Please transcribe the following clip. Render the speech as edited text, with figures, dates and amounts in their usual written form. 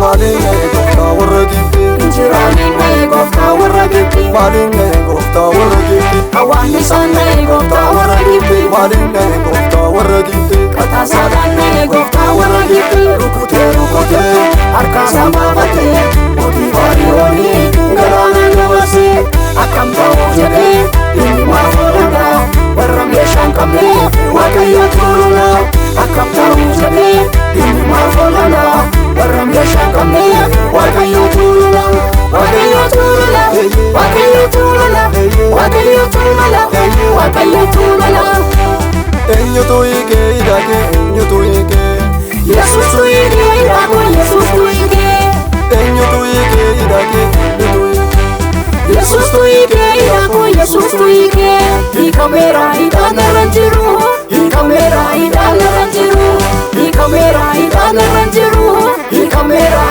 Malinga gofta warra gifti Injiralinga gofta warra gifti Malinga gofta warra gifti Awani sanna gofta warra gifti Malinga gofta warra gifti Katasadanna gofta warra gifti Rukute harka samavate Oti varioni garana gawasi Akam ta'u jedhe inni maafolana warra meeshaan qabne Waaqayyo tuulula Akam ta'u jedhe inni maafolana warra meeshaan qabne Waaqayyo tuulula Waaqayyo tuulula Waaqayyo tuulula Waaqayyo tuulula Waaqayyo tuulula Eenyutu hiikee hidhate eenyutu hiikee Yesuustu hiikee hidhate Yesuustu hiikee Eenyutu hiikee hidhate eenyutu hiikee Yesuustu hiikee hidhate Yesuustu hiikee Hiikameera hidhaan irra jiru Hiikameera hidhaan irra jiru Hiikameera hidhaan irra jiru Hiikameera